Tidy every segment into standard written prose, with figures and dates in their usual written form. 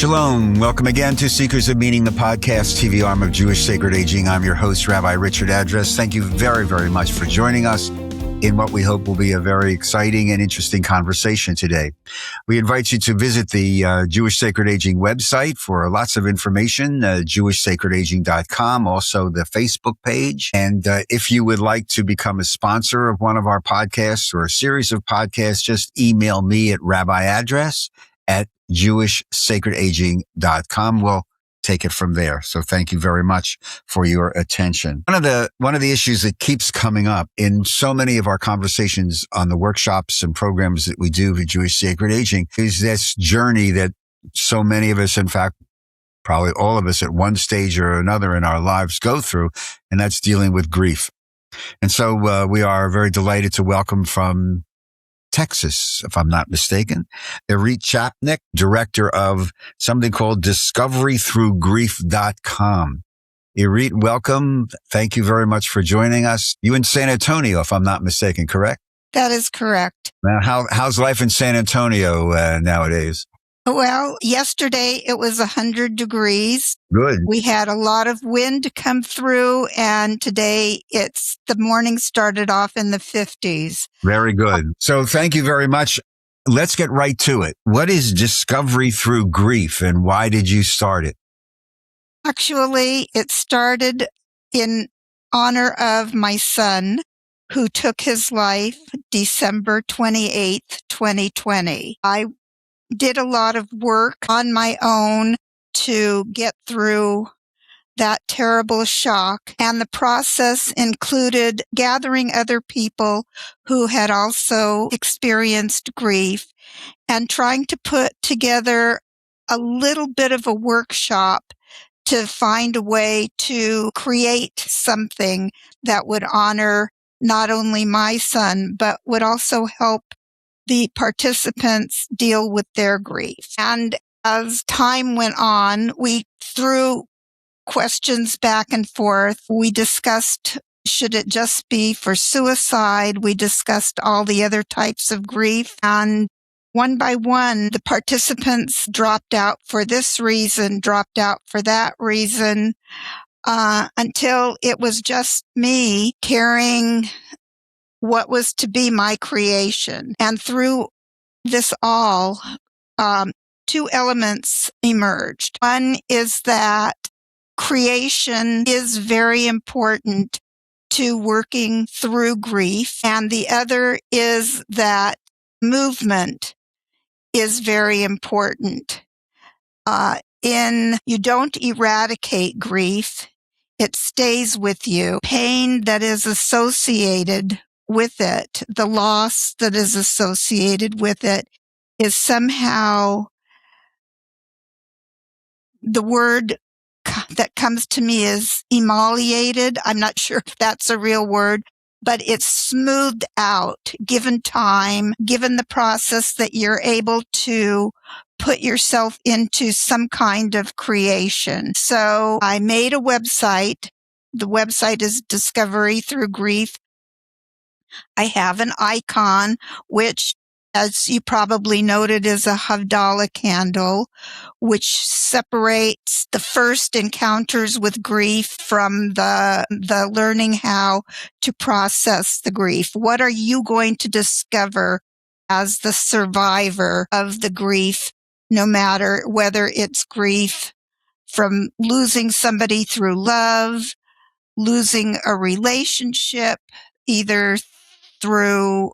Shalom. Welcome again to Seekers of Meaning, the podcast TV arm of Jewish Sacred Aging. I'm your host, Rabbi Richard Address. Thank you very, very much for joining us in what we hope will be a very exciting and interesting conversation today. We invite you to visit the Jewish Sacred Aging website for lots of information, jewishsacredaging.com, also the Facebook page. And if you would like to become a sponsor of one of our podcasts or a series of podcasts, just email me at rabbiaddress@jewishsacredaging.com. We'll take it from there. So thank you very much for your attention. One of the issues that keeps coming up in so many of our conversations on the workshops and programs that we do for Jewish Sacred Aging is this journey that so many of us, in fact, probably all of us at one stage or another in our lives go through, and that's dealing with grief. And so we are very delighted to welcome from Texas, if I'm not mistaken, Irit Chapnick, director of something called discoverythroughgrief.com. Irit, welcome. Thank you very much for joining us. You in San Antonio, if I'm not mistaken, correct? That is correct. Now, how's life in San Antonio nowadays? Well, yesterday it was 100 degrees. Good. We had a lot of wind come through, and today the morning started off in the 50s. Very good. So thank you very much. Let's get right to it. What is Discovery Through Grief, and why did you start it? Actually, it started in honor of my son, who took his life December 28th, 2020. I did a lot of work on my own to get through that terrible shock. And the process included gathering other people who had also experienced grief and trying to put together a little bit of a workshop to find a way to create something that would honor not only my son, but would also help the participants deal with their grief. And as time went on, we threw questions back and forth. We discussed, should it just be for suicide? We discussed all the other types of grief. And one by one, the participants dropped out for this reason, dropped out for that reason, until it was just me carrying what was to be my creation. And through this all, two elements emerged. One is that creation is very important to working through grief. And the other is that movement is very important. You don't eradicate grief. It stays with you. Pain that is associated with it, the loss that is associated with it, is somehow, the word that comes to me is emoliated. I'm not sure if that's a real word, but it's smoothed out, given time, given the process that you're able to put yourself into some kind of creation. So I made a website. The website is Discovery Through Grief. I have an icon, which, as you probably noted, is a Havdalah candle, which separates the first encounters with grief from the learning how to process the grief. What are you going to discover as the survivor of the grief, no matter whether it's grief from losing somebody through love, losing a relationship, either through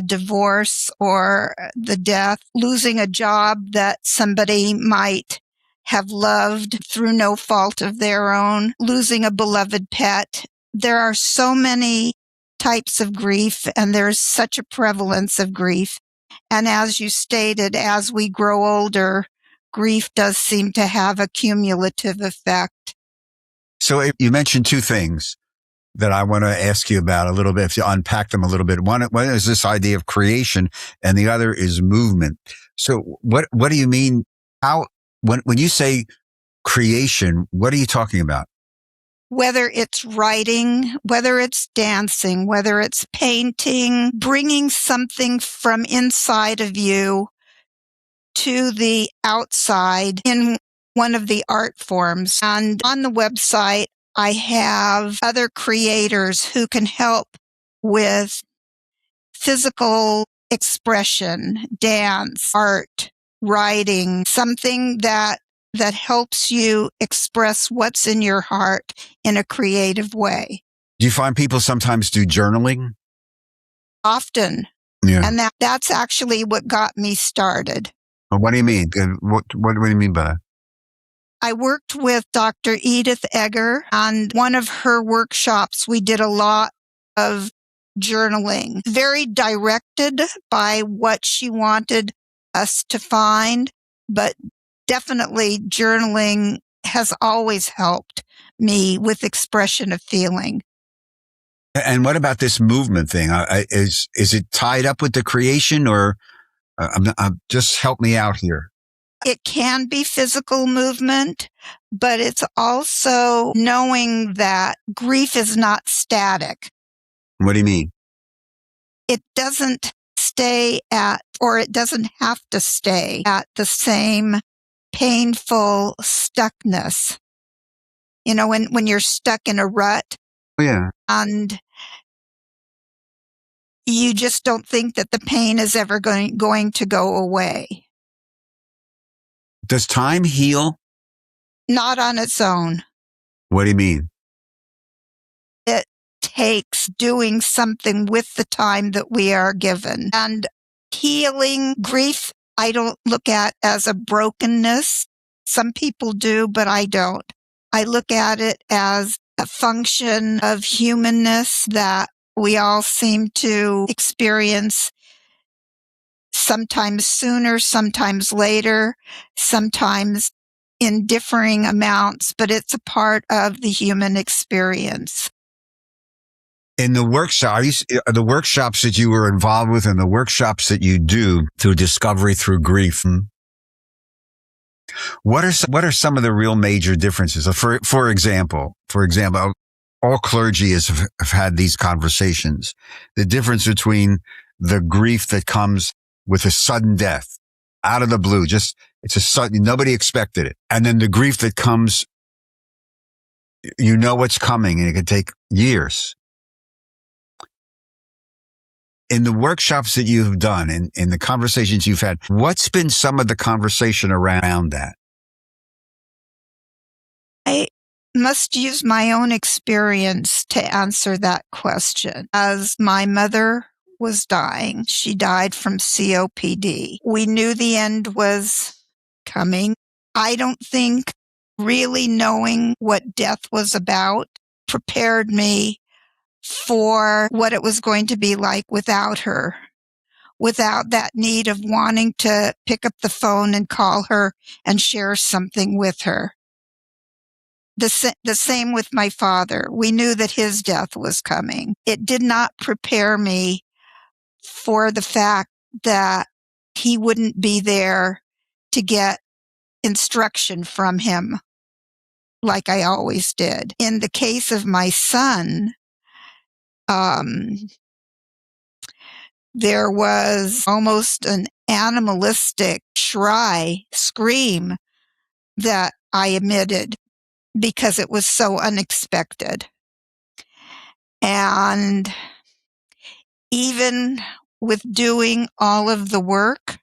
divorce or the death, losing a job that somebody might have loved through no fault of their own, losing a beloved pet. There are so many types of grief, and there's such a prevalence of grief. And as you stated, as we grow older, grief does seem to have a cumulative effect. So you mentioned two things that I want to ask you about a little bit, if you unpack them a little bit. One is this idea of creation, and the other is movement. So what do you mean? When you say creation, what are you talking about? Whether it's writing, whether it's dancing, whether it's painting, bringing something from inside of you to the outside in one of the art forms. And on the website, I have other creators who can help with physical expression, dance, art, writing, something that helps you express what's in your heart in a creative way. Do you find people sometimes do journaling? Often. Yeah. And that's actually what got me started. What do you mean? What do you mean by that? I worked with Dr. Edith Egger on one of her workshops. We did a lot of journaling, very directed by what she wanted us to find, but definitely journaling has always helped me with expression of feeling. And what about this movement thing? Is it tied up with the creation, or just help me out here? It can be physical movement, but it's also knowing that grief is not static. What do you mean? It doesn't stay at, or it doesn't have to stay at the same painful stuckness. You know, when you're stuck in a rut. Oh, yeah. And you just don't think that the pain is ever going to go away. Does time heal? Not on its own. What do you mean? It takes doing something with the time that we are given. And healing grief, I don't look at as a brokenness. Some people do, but I don't. I look at it as a function of humanness that we all seem to experience, sometimes sooner, sometimes later, sometimes in differing amounts, but it's a part of the human experience. In the the workshops that you were involved with and the workshops that you do through discovery, through grief, what are some of the real major differences? For example, all clergy have had these conversations. The difference between the grief that comes with a sudden death out of the blue, it's a sudden, nobody expected it. And then the grief that comes, you know what's coming, and it can take years. In the workshops that you've done, in the conversations you've had, what's been some of the conversation around that? I must use my own experience to answer that question. As my mother was dying, she died from COPD. We knew the end was coming. I don't think really knowing what death was about prepared me for what it was going to be like without her, without that need of wanting to pick up the phone and call her and share something with her. The same with my father. We knew that his death was coming. It did not prepare me for the fact that he wouldn't be there to get instruction from him like I always did. In the case of my son, there was almost an animalistic scream that I emitted because it was so unexpected. And even with doing all of the work,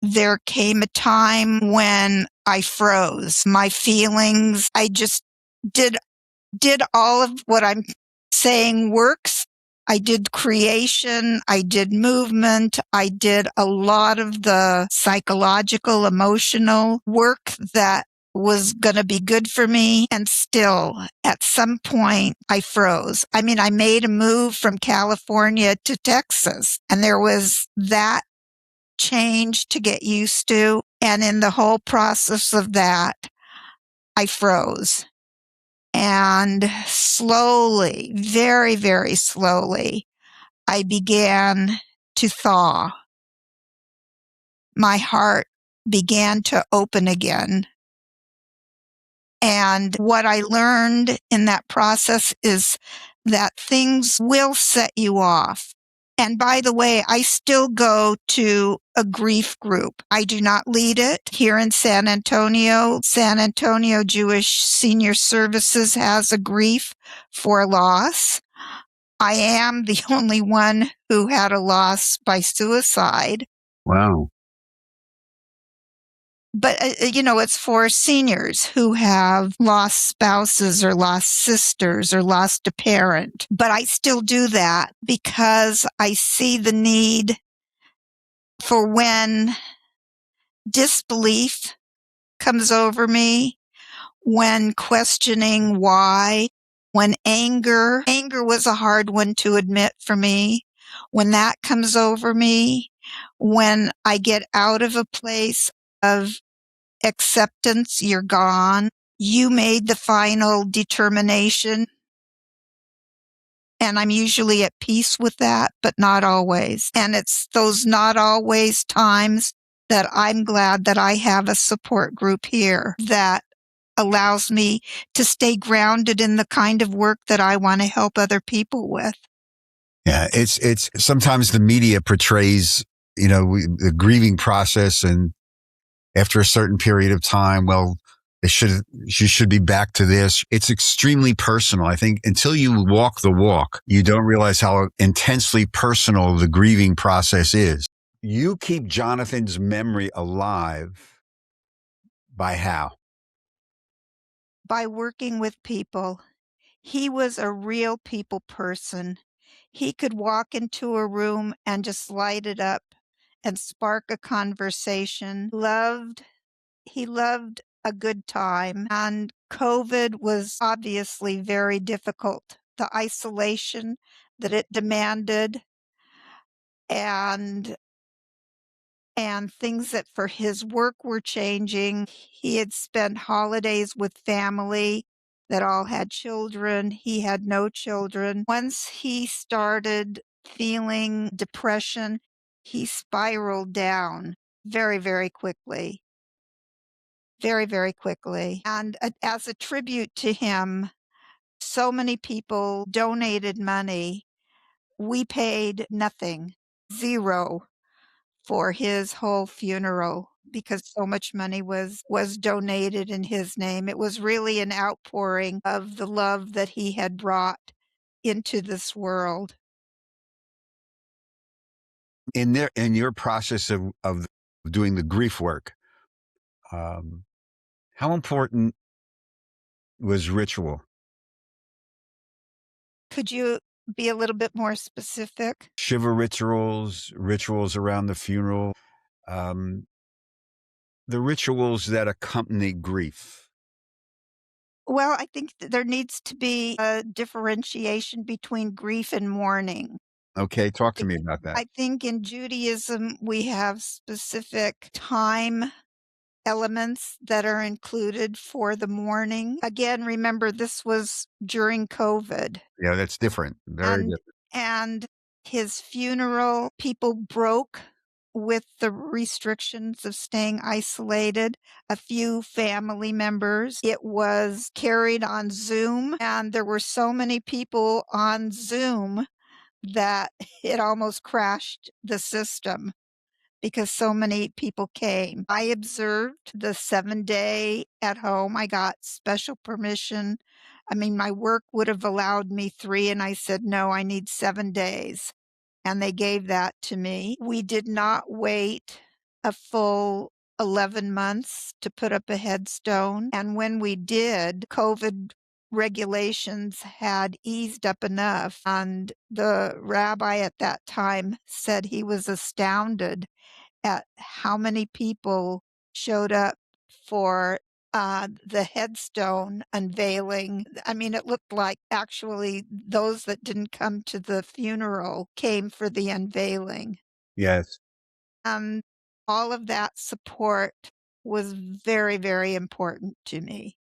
there came a time when I froze. My feelings, I just did all of what I'm saying works. I did creation, I did movement, I did a lot of the psychological, emotional work that was going to be good for me. And still, at some point, I froze. I mean, I made a move from California to Texas, and there was that change to get used to. And in the whole process of that, I froze. And slowly, very, very slowly, I began to thaw. My heart began to open again. And what I learned in that process is that things will set you off. And by the way, I still go to a grief group. I do not lead it here in San Antonio. San Antonio Jewish Senior Services has a grief for loss. I am the only one who had a loss by suicide. Wow. But, it's for seniors who have lost spouses or lost sisters or lost a parent. But I still do that because I see the need for when disbelief comes over me, when questioning why, when anger was a hard one to admit for me. When that comes over me, when I get out of a place of acceptance, you're gone. You made the final determination. And I'm usually at peace with that, but not always. And it's those not always times that I'm glad that I have a support group here that allows me to stay grounded in the kind of work that I want to help other people with. Yeah, it's sometimes the media portrays, the grieving process, and after a certain period of time, well, she should be back to this. It's extremely personal. I think until you walk the walk, you don't realize how intensely personal the grieving process is. You keep Jonathan's memory alive by how? By working with people. He was a real people person. He could walk into a room and just light it up and spark a conversation. He loved a good time, and COVID was obviously very difficult. The isolation that it demanded and things that for his work were changing. He had spent holidays with family that all had children. He had no children. Once he started feeling depression, he spiraled down very, very quickly. Very, very quickly. And as a tribute to him, so many people donated money. We paid nothing, zero, for his whole funeral because so much money was donated in his name. It was really an outpouring of the love that he had brought into this world. In your process of doing the grief work, how important was ritual? Could you be a little bit more specific? Shiva rituals around the funeral, um, the rituals that accompany grief. Well, I think that there needs to be a differentiation between grief and mourning. Okay, talk to me about that. I think in Judaism, we have specific time elements that are included for the mourning. Again, remember this was during COVID. Yeah, that's different. Very And different. and his funeral, people broke with the restrictions of staying isolated. A few family members. It was carried on Zoom, and there were so many people on Zoom that it almost crashed the system because so many people came. I observed the 7-day at home. I got special permission. I mean, my work would have allowed me 3, and I said, no, I need 7 days. And they gave that to me. We did not wait a full 11 months to put up a headstone. And when we did, COVID regulations had eased up enough. And the rabbi at that time said he was astounded at how many people showed up for the headstone unveiling. I mean, it looked like actually those that didn't come to the funeral came for the unveiling. Yes. All of that support was very, very important to me.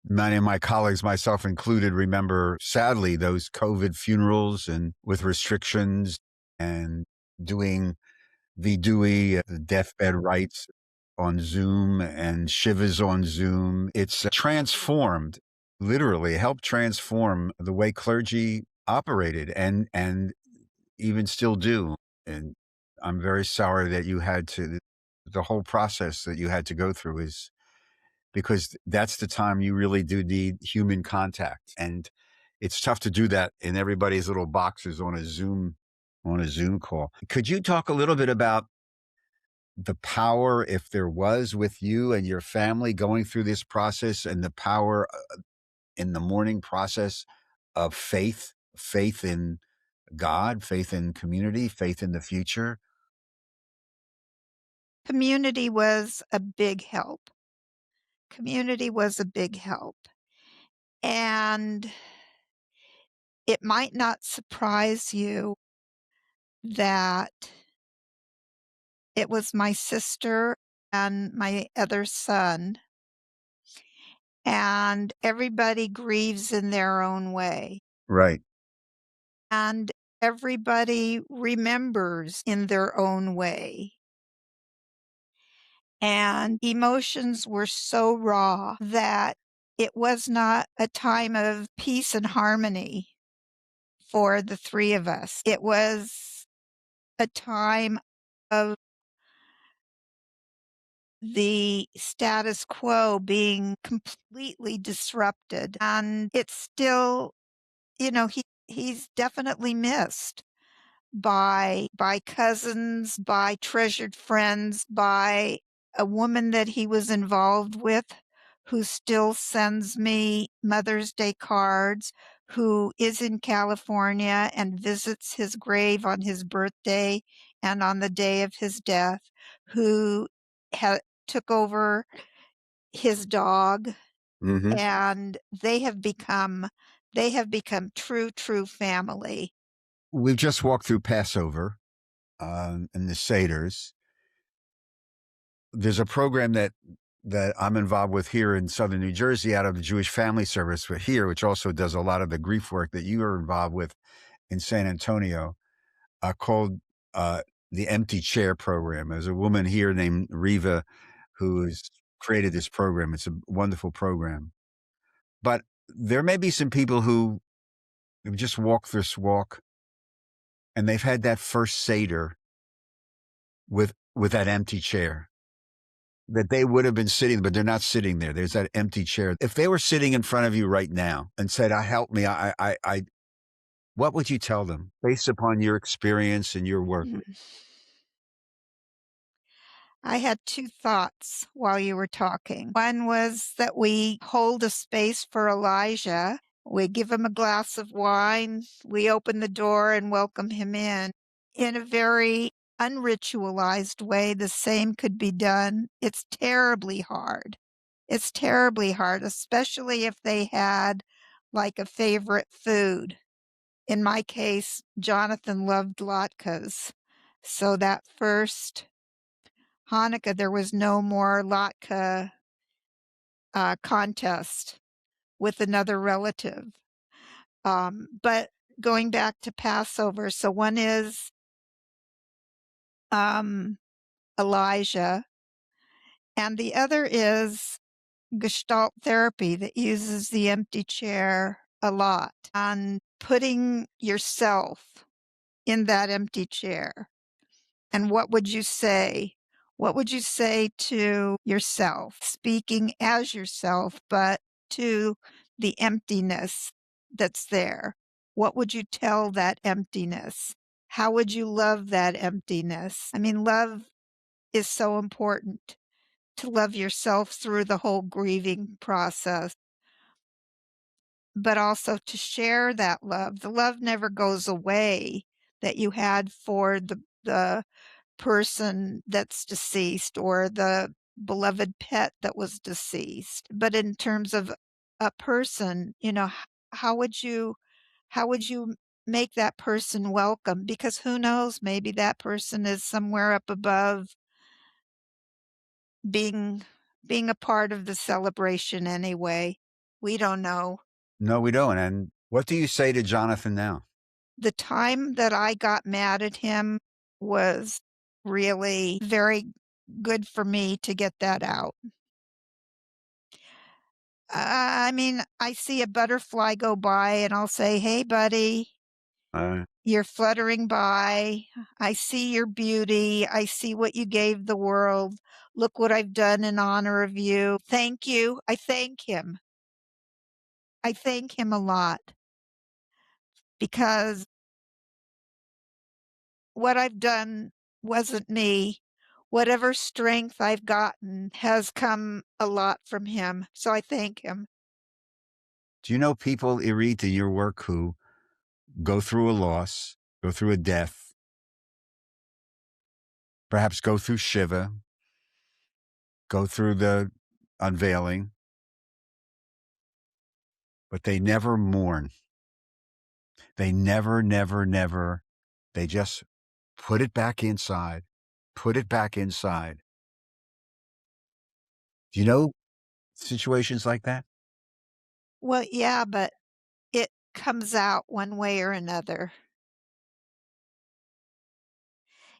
Many of my colleagues, myself included, remember sadly those COVID funerals and with restrictions and doing vidui, the deathbed rites on Zoom and shivas on Zoom. It's transformed, literally helped transform the way clergy operated. And even still do. And I'm very sorry that you had to, the whole process that you had to go through is because that's the time you really do need human contact. And it's tough to do that in everybody's little boxes on a Zoom call. Could you talk a little bit about the power, if there was, with you and your family going through this process, and the power in the mourning process of faith in God, faith in community, faith in the future? Community was a big help. Community was a big help. And it might not surprise you that it was my sister and my other son, and everybody grieves in their own way. Right. And everybody remembers in their own way. And emotions were so raw that it was not a time of peace and harmony for the three of us. It was a time of the status quo being completely disrupted. And it's still, he's definitely missed by cousins, by treasured friends, by a woman that he was involved with who still sends me Mother's Day cards, who is in California and visits his grave on his birthday and on the day of his death, who took over his dog, Hmm. and they have become true family. We've just walked through Passover and the Seders. There's a program that I'm involved with here in Southern New Jersey out of the Jewish Family Service here, which also does a lot of the grief work that you are involved with in San Antonio, called the Empty Chair Program. There's a woman here named Riva who has created this program. It's a wonderful program. But there may be some people who have just walked this walk and they've had that first Seder with that empty chair that they would have been sitting, but they're not sitting there. There's that empty chair. If they were sitting in front of you right now and said, "I help me," what would you tell them based upon your experience and your work? Mhm. I had two thoughts while you were talking. One was that we hold a space for Elijah. We give him a glass of wine. We open the door and welcome him in a very unritualized way. The same could be done. It's terribly hard. It's terribly hard, especially if they had like a favorite food. In my case, Jonathan loved latkes. So that first Hanukkah, there was no more latke contest with another relative. But going back to Passover, so one is um, Elijah, and the other is Gestalt therapy that uses the empty chair a lot, and putting yourself in that empty chair. And what would you say? What would you say to yourself, speaking as yourself, but to the emptiness that's there? What would you tell that emptiness? How would you love that emptiness? I mean, love is so important, to love yourself through the whole grieving process, but also to share that love. The love never goes away that you had for the person that's deceased or the beloved pet that was deceased. But in terms of a person, how would you how would you make that person welcome? Because who knows, maybe that person is somewhere up above being being a part of the celebration anyway. We don't know. No, we don't. And what do you say to Jonathan now? The time that I got mad at him was really very good for me to get that out. I mean, I see a butterfly go by and I'll say, "Hey, buddy." You're fluttering by. I see your beauty. I see what you gave the world. Look what I've done in honor of you. Thank you. I thank him. I thank him a lot because what I've done wasn't me. Whatever strength I've gotten has come a lot from him. So I thank him. Do you know people, Irit, in your work who go through a loss, go through a death, perhaps go through Shiva, go through the unveiling, but they never mourn. They never, they just put it back inside, put it back inside. Do you know situations like that? Well, yeah, but it comes out one way or another.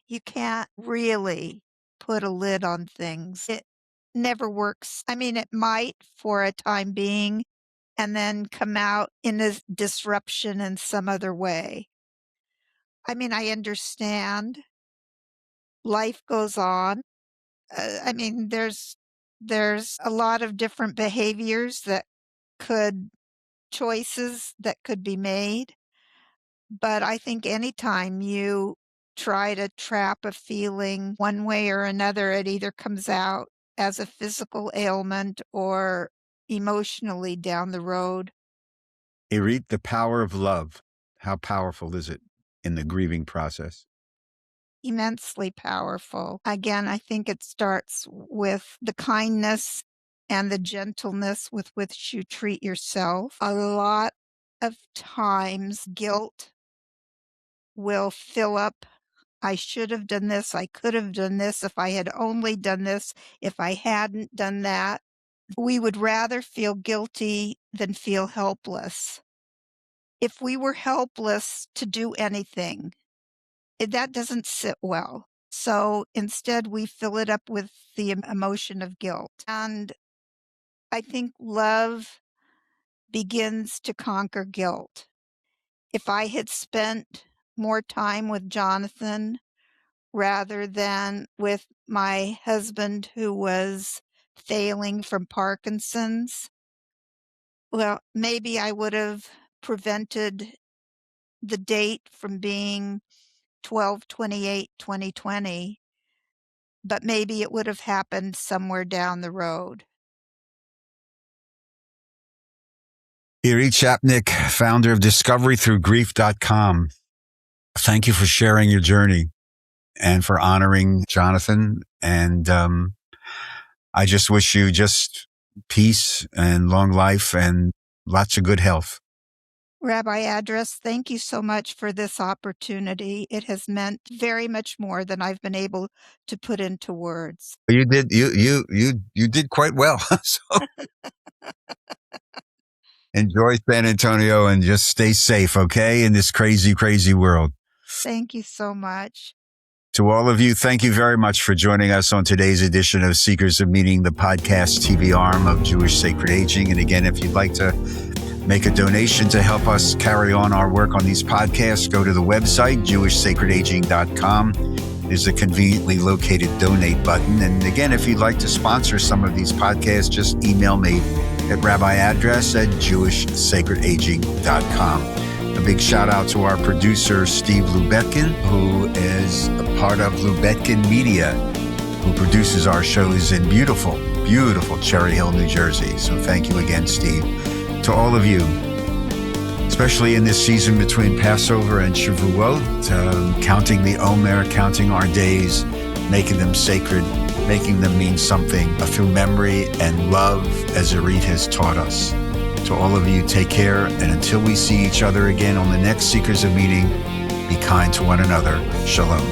You can't really put a lid on things. It never works. I mean, it might for a time being and then come out in a disruption in some other way. I mean, I understand life goes on. I mean, there's a lot of different behaviors choices that could be made. But I think anytime you try to trap a feeling one way or another, it either comes out as a physical ailment or emotionally down the road. Irit, the power of love. How powerful is it in the grieving process? Immensely powerful. Again, I think it starts with the kindness and the gentleness with which you treat yourself. A lot of times, guilt will fill up. I should have done this. I could have done this if I had only done this, if I hadn't done that. We would rather feel guilty than feel helpless. If we were helpless to do anything, that doesn't sit well. So instead, we fill it up with the emotion of guilt. And I think love begins to conquer guilt. If I had spent more time with Jonathan rather than with my husband who was failing from Parkinson's, well, maybe I would have prevented the date from being 12/28/2020, but maybe it would have happened somewhere down the road. Irit Chapnick, founder of discoverythroughgrief.com. Thank you for sharing your journey and for honoring Jonathan. And I just wish you just peace and long life and lots of good health. Rabbi Address, thank you so much for this opportunity. It has meant very much more than I've been able to put into words. You did quite well. So enjoy San Antonio and just stay safe, okay, in this crazy, crazy world. Thank you so much. To all of you, thank you very much for joining us on today's edition of Seekers of Meaning, the podcast TV arm of Jewish Sacred Aging. And again, if you'd like to make a donation to help us carry on our work on these podcasts, go to the website, jewishsacredaging.com. There's a conveniently located donate button. And again, if you'd like to sponsor some of these podcasts, just email me at rabbiaddress@jewishsacredaging.com. A big shout out to our producer, Steve Lubetkin, who is a part of Lubetkin Media, who produces our shows in beautiful, beautiful Cherry Hill, New Jersey. So thank you again, Steve. To all of you, especially in this season between Passover and Shavuot, counting the Omer, counting our days, making them sacred, making them mean something through memory and love, as Irit has taught us. To all of you, take care, and until we see each other again on the next Seekers of Meaning, be kind to one another. Shalom.